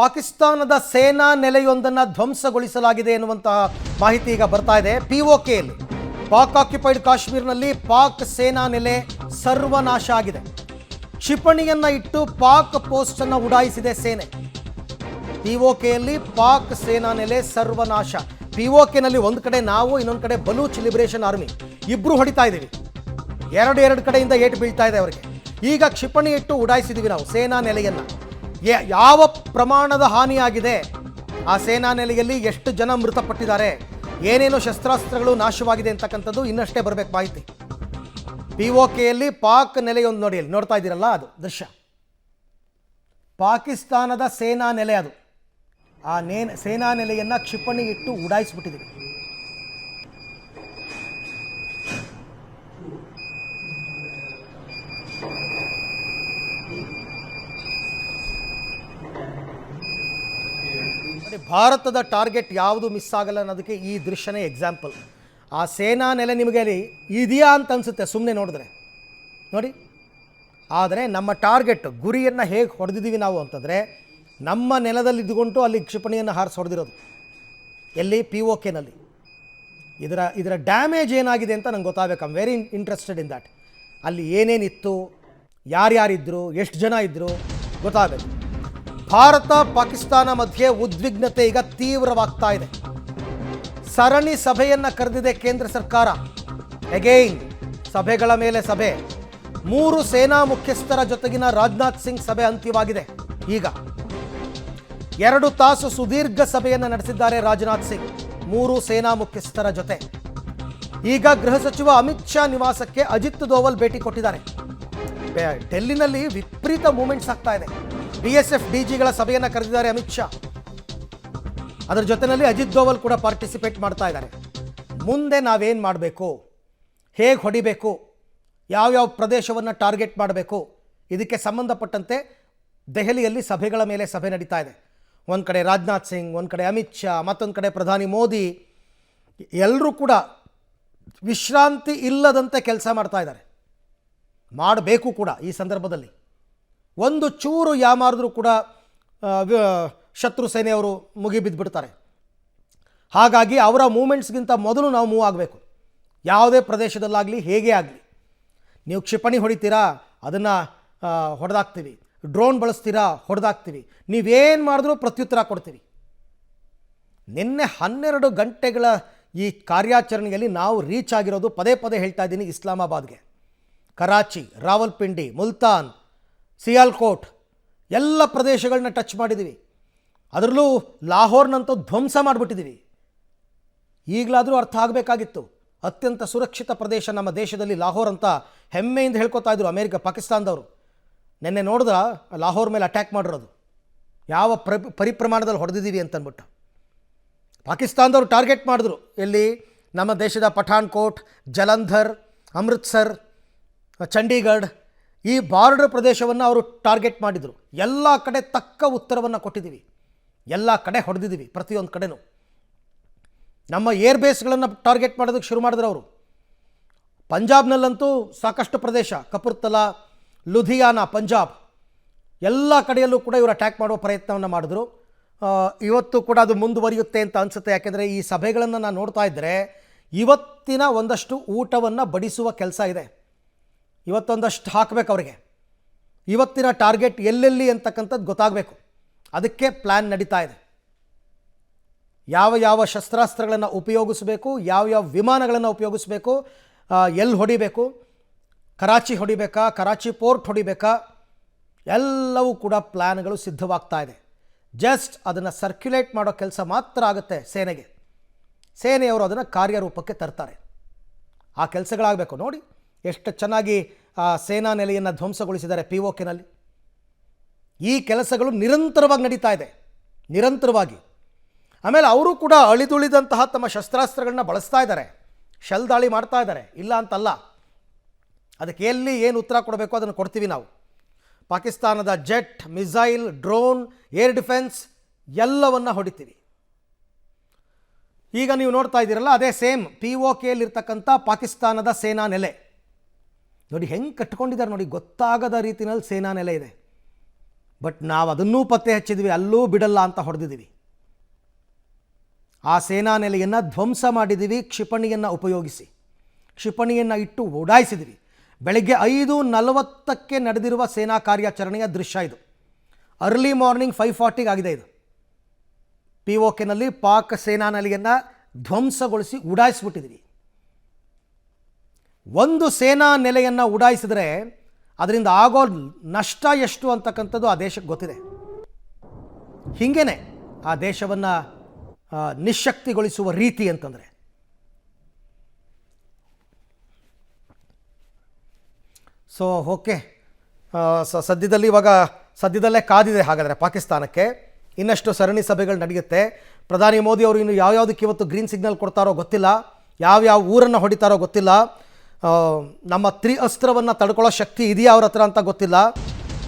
ಪಾಕಿಸ್ತಾನದ ಸೇನಾ ನೆಲೆಯೊಂದನ್ನು ಧ್ವಂಸಗೊಳಿಸಲಾಗಿದೆ ಎನ್ನುವಂತಹ ಮಾಹಿತಿ ಈಗ ಬರ್ತಾ ಇದೆ. ಪಿಒಕೆಯಲ್ಲಿ ಪಾಕ್ ಆಕ್ಯುಪೈಡ್ ಕಾಶ್ಮೀರ್ನಲ್ಲಿ ಪಾಕ್ ಸೇನಾ ನೆಲೆ ಸರ್ವನಾಶ ಆಗಿದೆ. ಕ್ಷಿಪಣಿಯನ್ನ ಇಟ್ಟು ಪಾಕ್ ಪೋಸ್ಟ್ ಅನ್ನು ಉಡಾಯಿಸಿದೆ ಸೇನೆ. ಪಿಒಕೆಯಲ್ಲಿ ಪಾಕ್ ಸೇನಾ ನೆಲೆ ಸರ್ವನಾಶ. ಪಿಒಕೆನಲ್ಲಿ ಒಂದು ಕಡೆ ನಾವು, ಇನ್ನೊಂದು ಕಡೆ ಬಲೂಚ್ ಲಿಬರೇಷನ್ ಆರ್ಮಿ ಇಬ್ರು ಹೊಡಿತಾ ಇದ್ದೀವಿ. ಎರಡು ಕಡೆಯಿಂದ ಏಟು ಬೀಳ್ತಾ ಇದೆ ಅವರಿಗೆ. ಈಗ ಕ್ಷಿಪಣಿ ಇಟ್ಟು ಉಡಾಯಿಸಿದ್ದೀವಿ ನಾವು ಸೇನಾ ನೆಲೆಯನ್ನು. ಯಾವ ಪ್ರಮಾಣದ ಹಾನಿಯಾಗಿದೆ, ಆ ಸೇನಾ ನೆಲೆಯಲ್ಲಿ ಎಷ್ಟು ಜನ ಮೃತಪಟ್ಟಿದ್ದಾರೆ, ಏನೇನು ಶಸ್ತ್ರಾಸ್ತ್ರಗಳು ನಾಶವಾಗಿದೆ ಅಂತಕ್ಕಂಥದ್ದು ಇನ್ನಷ್ಟೇ ಬರಬೇಕು ಮಾಹಿತಿ. ಪಿಒಕೆಯಲ್ಲಿ ಪಾಕ್ ನೆಲೆಯೊಂದು ನೋಡಿ, ಅಲ್ಲಿ ನೋಡ್ತಾ ಇದ್ದೀರಲ್ಲ, ಅದು ದೃಶ್ಯ ಪಾಕಿಸ್ತಾನದ ಸೇನಾ ನೆಲೆ. ಅದು ಆ ಸೇನಾ ನೆಲೆಯನ್ನು ಕ್ಷಿಪಣಿ ಇಟ್ಟು ಉಡಾಯಿಸ್ಬಿಟ್ಟಿದ್ದೀವಿ. ಭಾರತದ ಟಾರ್ಗೆಟ್ ಯಾವುದು ಮಿಸ್ ಆಗಲ್ಲ ಅನ್ನೋದಕ್ಕೆ ಈ ದೃಶ್ಯನೇ ಎಕ್ಸಾಂಪಲ್. ಆ ಸೇನಾ ನೆಲೆ ನಿಮಗೆ ಅಲ್ಲಿ ಇದೆಯಾ ಅಂತ ಅನಿಸುತ್ತೆ ಸುಮ್ಮನೆ ನೋಡಿದ್ರೆ, ನೋಡಿ. ಆದರೆ ನಮ್ಮ ಟಾರ್ಗೆಟ್ ಗುರಿಯನ್ನು ಹೇಗೆ ಹೊಡೆದಿದ್ದೀವಿ ನಾವು ಅಂತಂದರೆ, ನಮ್ಮ ನೆಲದಲ್ಲಿ ಇದ್ದುಕೊಂಡು ಅಲ್ಲಿ ಕ್ಷಿಪಣಿಯನ್ನು ಹಾರಿಸಿ ಹೊಡೆದಿರೋದು. ಎಲ್ಲಿ? ಪಿಒಕೆನಲ್ಲಿ. ಇದರ ಡ್ಯಾಮೇಜ್ ಏನಾಗಿದೆ ಅಂತ ನಂಗೆ ಗೊತ್ತಾಗಬೇಕು. I am very interested in that. ಅಲ್ಲಿ ಏನೇನಿತ್ತು, ಯಾರ್ಯಾರಿದ್ದರು, ಎಷ್ಟು ಜನ ಇದ್ದರು ಗೊತ್ತಾಗಬೇಕು. ಭಾರತ ಪಾಕಿಸ್ತಾನ ಮಧ್ಯೆ ಉದ್ವಿಗ್ನತೆ ಈಗ ತೀವ್ರವಾಗ್ತಾ ಇದೆ. ಸರಣಿ ಸಭೆಯನ್ನು ಕರೆದಿದೆ ಕೇಂದ್ರ ಸರ್ಕಾರ. ಅಗೈನ್ ಸಭೆಗಳ ಮೇಲೆ ಸಭೆ. 3 ಸೇನಾ ಮುಖ್ಯಸ್ಥರ ಜೊತೆಗಿನ ರಾಜನಾಥ್ ಸಿಂಗ್ ಸಭೆ ಅಂತ್ಯವಾಗಿದೆ. ಈಗ 2 ತಾಸು ಸುದೀರ್ಘ ಸಭೆಯನ್ನು ನಡೆಸಿದ್ದಾರೆ ರಾಜನಾಥ್ ಸಿಂಗ್ 3 ಸೇನಾ ಮುಖ್ಯಸ್ಥರ ಜೊತೆ. ಈಗ ಗೃಹ ಸಚಿವ ಅಮಿತ್ ಶಾ ನಿವಾಸಕ್ಕೆ ಅಜಿತ್ ದೋವಲ್ ಭೇಟಿ ಕೊಟ್ಟಿದ್ದಾರೆ. ಡೆಲ್ಲಿನಲ್ಲಿ ವಿಪರೀತ ಮೂವ್ಮೆಂಟ್ಸ್ ಆಗ್ತಾ ಇದೆ. BSF DGಗಳ ಸಭೆಯನ್ನು ಕರೆದಿದ್ದಾರೆ ಅಮಿತ್ ಶಾ. ಅದರ ಜೊತೆಯಲ್ಲಿ ಅಜಿತ್ ದೋವಲ್ ಕೂಡ ಪಾರ್ಟಿಸಿಪೇಟ್ ಮಾಡ್ತಾ ಇದ್ದಾರೆ. ಮುಂದೆ ನಾವೇನು ಮಾಡಬೇಕು, ಹೇಗೆ ಹೊಡಿಬೇಕು, ಯಾವ್ಯಾವ ಪ್ರದೇಶವನ್ನು ಟಾರ್ಗೆಟ್ ಮಾಡಬೇಕು, ಇದಕ್ಕೆ ಸಂಬಂಧಪಟ್ಟಂತೆ ದೆಹಲಿಯಲ್ಲಿ ಸಭೆಗಳ ಮೇಲೆ ಸಭೆ ನಡೀತಾ ಇದೆ. ಒಂದು ಕಡೆ ರಾಜನಾಥ್ ಸಿಂಗ್, ಒಂದು ಕಡೆ ಅಮಿತ್ ಶಾ, ಮತ್ತೊಂದು ಕಡೆ ಪ್ರಧಾನಿ ಮೋದಿ. ಎಲ್ಲರೂ ಕೂಡ ವಿಶ್ರಾಂತಿ ಇಲ್ಲದಂತೆ ಕೆಲಸ ಮಾಡ್ತಾ ಇದ್ದಾರೆ. ಮಾಡಬೇಕು ಕೂಡ. ಈ ಸಂದರ್ಭದಲ್ಲಿ ಒಂದು ಚೂರು ಯಾಮಾರಿದ್ರೂ ಕೂಡ ಶತ್ರು ಸೇನೆಯವರು ಮುಗಿಬಿದ್ದುಬಿಡ್ತಾರೆ. ಹಾಗಾಗಿ ಅವರ ಮೂಮೆಂಟ್ಸ್ಗಿಂತ ಮೊದಲು ನಾವು ಮೂವ್ ಆಗಬೇಕು. ಯಾವುದೇ ಪ್ರದೇಶದಲ್ಲಾಗಲಿ, ಹೇಗೆ ಆಗಲಿ. ನೀವು ಕ್ಷಿಪಣಿ ಹೊಡಿತೀರಾ, ಅದನ್ನು ಹೊಡೆದಾಕ್ತೀವಿ. ಡ್ರೋನ್ ಬಳಸ್ತೀರಾ, ಹೊಡೆದಾಕ್ತೀವಿ. ನೀವೇನು ಮಾಡಿದ್ರೂ ಪ್ರತ್ಯುತ್ತರ ಕೊಡ್ತೀವಿ. ನಿನ್ನೆ 12 ಗಂಟೆಗಳ ಈ ಕಾರ್ಯಾಚರಣೆಯಲ್ಲಿ ನಾವು ರೀಚ್ ಆಗಿರೋದು, ಪದೇ ಪದೇ ಹೇಳ್ತಾ ಇದ್ದೀನಿ, ಇಸ್ಲಾಮಾಬಾದ್ಗೆ, ಕರಾಚಿ, ರಾವಲ್ಪಿಂಡಿ, ಮುಲ್ತಾನ್, ಸಿಯಾಲ್ಕೋಟ್ ಎಲ್ಲ ಪ್ರದೇಶಗಳನ್ನ ಟಚ್ ಮಾಡಿದ್ದೀವಿ. ಅದರಲ್ಲೂ ಲಾಹೋರ್ನಂತೂ ಧ್ವಂಸ ಮಾಡಿಬಿಟ್ಟಿದ್ದೀವಿ. ಈಗಲಾದರೂ ಅರ್ಥ ಆಗಬೇಕಾಗಿತ್ತು. ಅತ್ಯಂತ ಸುರಕ್ಷಿತ ಪ್ರದೇಶ ನಮ್ಮ ದೇಶದಲ್ಲಿ ಲಾಹೋರ್ ಅಂತ ಹೆಮ್ಮೆಯಿಂದ ಹೇಳ್ಕೊತಾ ಇದ್ರು ಅಮೇರಿಕ, ಪಾಕಿಸ್ತಾನದವರು. ನಿನ್ನೆ ನೋಡಿದ್ರ ಲಾಹೋರ್ ಮೇಲೆ ಅಟ್ಯಾಕ್ ಮಾಡಿರೋದು, ಯಾವ ಪರಿಪ್ರಮಾಣದಲ್ಲಿ ಹೊಡೆದಿದ್ದೀವಿ ಅಂತಂದ್ಬಿಟ್ಟು. ಪಾಕಿಸ್ತಾನದವರು ಟಾರ್ಗೆಟ್ ಮಾಡಿದ್ರು. ಎಲ್ಲಿ? ನಮ್ಮ ದೇಶದ ಪಠಾನ್ಕೋಟ್, ಜಲಂಧರ್, ಅಮೃತ್ಸರ್, ಚಂಡೀಗಢ, ಈ ಬಾರ್ಡರ್ ಪ್ರದೇಶವನ್ನು ಅವರು ಟಾರ್ಗೆಟ್ ಮಾಡಿದರು. ಎಲ್ಲ ಕಡೆ ತಕ್ಕ ಉತ್ತರವನ್ನು ಕೊಟ್ಟಿದ್ದೀವಿ. ಎಲ್ಲ ಕಡೆ ಹೊಡೆದಿದ್ದೀವಿ, ಪ್ರತಿಯೊಂದು ಕಡೆನೂ. ನಮ್ಮ ಏರ್ಬೇಸ್ಗಳನ್ನು ಟಾರ್ಗೆಟ್ ಮಾಡೋದಕ್ಕೆ ಶುರು ಮಾಡಿದ್ರು ಅವರು. ಪಂಜಾಬ್ನಲ್ಲಂತೂ ಸಾಕಷ್ಟು ಪ್ರದೇಶ, ಕಪೂರ್ತಲಾ, ಲುಧಿಯಾನ, ಪಂಜಾಬ್ ಎಲ್ಲ ಕಡೆಯಲ್ಲೂ ಕೂಡ ಇವರು ಅಟ್ಯಾಕ್ ಮಾಡುವ ಪ್ರಯತ್ನವನ್ನು ಮಾಡಿದ್ರು. ಇವತ್ತು ಕೂಡ ಅದು ಮುಂದುವರಿಯುತ್ತೆ ಅಂತ ಅನಿಸುತ್ತೆ. ಯಾಕೆಂದರೆ ಈ ಸಭೆಗಳನ್ನು ನಾನು ನೋಡ್ತಾ ಇದ್ದರೆ ಇವತ್ತಿನ ಒಂದಷ್ಟು ಊಟವನ್ನು ಬಡಿಸುವ ಕೆಲಸ ಇದೆ. ಇವತ್ತೊಂದಷ್ಟು ಹಾಕಬೇಕು ಅವರಿಗೆ. ಇವತ್ತಿನ ಟಾರ್ಗೆಟ್ ಎಲ್ಲೆಲ್ಲಿ ಅಂತಕ್ಕಂಥದ್ದು ಗೊತ್ತಾಗಬೇಕು. ಅದಕ್ಕೆ ಪ್ಲ್ಯಾನ್ ನಡೀತಾ ಇದೆ. ಯಾವ ಯಾವ ಶಸ್ತ್ರಾಸ್ತ್ರಗಳನ್ನು ಉಪಯೋಗಿಸಬೇಕು, ಯಾವ್ಯಾವ ವಿಮಾನಗಳನ್ನು ಉಪಯೋಗಿಸಬೇಕು, ಎಲ್ಲಿ ಹೊಡಿಬೇಕು, ಕರಾಚಿ ಹೊಡಿಬೇಕಾ, ಕರಾಚಿ ಪೋರ್ಟ್ ಹೊಡಿಬೇಕಾ, ಎಲ್ಲವೂ ಕೂಡ ಪ್ಲ್ಯಾನ್ಗಳು ಸಿದ್ಧವಾಗ್ತಾ ಇದೆ. ಜಸ್ಟ್ ಅದನ್ನು ಸರ್ಕ್ಯುಲೇಟ್ ಮಾಡೋ ಕೆಲಸ ಮಾತ್ರ ಆಗುತ್ತೆ ಸೇನೆಗೆ. ಸೇನೆಯವರು ಅದನ್ನು ಕಾರ್ಯರೂಪಕ್ಕೆ ತರ್ತಾರೆ. ಆ ಕೆಲಸಗಳಾಗಬೇಕು. ನೋಡಿ ಎಷ್ಟು ಚೆನ್ನಾಗಿ ಆ ಸೇನಾ ನೆಲೆಯನ್ನು ಧ್ವಂಸಗೊಳಿಸಿದ್ದಾರೆ ಪಿಒಕೆನಲ್ಲಿ. ಈ ಕೆಲಸಗಳು ನಿರಂತರವಾಗಿ ನಡೀತಾ ಇದೆ, ನಿರಂತರವಾಗಿ. ಆಮೇಲೆ ಅವರು ಕೂಡ ಅಳಿದುಳಿದಂತಹ ತಮ್ಮ ಶಸ್ತ್ರಾಸ್ತ್ರಗಳನ್ನ ಬಳಸ್ತಾ ಇದ್ದಾರೆ, ಶೆಲ್ ದಾಳಿ ಮಾಡ್ತಾ ಇದ್ದಾರೆ, ಇಲ್ಲ ಅಂತಲ್ಲ. ಅದಕ್ಕೆ ಎಲ್ಲಿ ಏನು ಉತ್ತರ ಕೊಡಬೇಕು ಅದನ್ನು ಕೊಡ್ತೀವಿ ನಾವು. ಪಾಕಿಸ್ತಾನದ jet, missile, drone, air defence ಎಲ್ಲವನ್ನು ಹೊಡಿತೀವಿ. ಈಗ ನೀವು ನೋಡ್ತಾ ಇದ್ದೀರಲ್ಲ, ಅದೇ ಸೇಮ್ ಪಿಒಕೆಯಲ್ಲಿರ್ತಕ್ಕಂಥ ಪಾಕಿಸ್ತಾನದ ಸೇನಾ ನೆಲೆ. ನೋಡಿ ಹೆಂಗೆ ಕಟ್ಕೊಂಡಿದ್ದಾರೆ ನೋಡಿ, ಗೊತ್ತಾಗದ ರೀತಿಯಲ್ಲಿ ಸೇನಾ ನೆಲೆ ಇದೆ. ಬಟ್ ನಾವು ಅದನ್ನೂ ಪತ್ತೆ ಹಚ್ಚಿದ್ವಿ, ಅಲ್ಲೂ ಬಿಡಲ್ಲ ಅಂತ ಹೊಡೆದಿದ್ದೀವಿ. ಆ ಸೇನಾ ನೆಲೆಯನ್ನು ಧ್ವಂಸ ಮಾಡಿದ್ದೀವಿ ಕ್ಷಿಪಣಿಯನ್ನು ಉಪಯೋಗಿಸಿ. ಕ್ಷಿಪಣಿಯನ್ನು ಇಟ್ಟು ಉಡಾಯಿಸಿದ್ವಿ. ಬೆಳಗ್ಗೆ 5:40 ನಡೆದಿರುವ ಸೇನಾ ಕಾರ್ಯಾಚರಣೆಯ ದೃಶ್ಯ ಇದು. ಅರ್ಲಿ ಮಾರ್ನಿಂಗ್ 5:40 ಆಗಿದೆ ಇದು. POKನಲ್ಲಿ ಪಾಕ್ ಸೇನಾ ನೆಲೆಯನ್ನು ಧ್ವಂಸಗೊಳಿಸಿ ಉಡಾಯಿಸ್ಬಿಟ್ಟಿದ್ದೀವಿ. ಒಂದು ಸೇನಾ ನೆಲೆಯನ್ನು ಉಡಾಯಿಸಿದ್ರೆ ಅದರಿಂದ ಆಗೋ ನಷ್ಟ ಎಷ್ಟು ಅಂತಕ್ಕಂಥದ್ದು ಆ ದೇಶಕ್ಕೆ ಗೊತ್ತಿದೆ. ಹೀಗೇನೆ ಆ ದೇಶವನ್ನು ನಿಶ್ಶಕ್ತಿಗೊಳಿಸುವ ರೀತಿ ಅಂತಂದರೆ. ಸೊ ಓಕೆ, ಸದ್ಯದಲ್ಲೇ ಕಾದಿದೆ ಹಾಗಾದರೆ ಪಾಕಿಸ್ತಾನಕ್ಕೆ. ಇನ್ನಷ್ಟು ಸರಣಿ ಸಭೆಗಳು ನಡೆಯುತ್ತೆ. ಪ್ರಧಾನಿ ಮೋದಿ ಅವರು ಇನ್ನು ಯಾವ್ಯಾವುದಕ್ಕೆ ಇವತ್ತು ಗ್ರೀನ್ ಸಿಗ್ನಲ್ ಕೊಡ್ತಾರೋ ಗೊತ್ತಿಲ್ಲ, ಯಾವ್ಯಾವ ಊರನ್ನು ಹೊಡಿತಾರೋ ಗೊತ್ತಿಲ್ಲ, ನಮ್ಮ ತ್ರಿಅಸ್ತ್ರವನ್ನು ತಡ್ಕೊಳ್ಳೋ ಶಕ್ತಿ ಇದೆಯಾ ಅವ್ರ ಹತ್ರ ಅಂತ ಗೊತ್ತಿಲ್ಲ.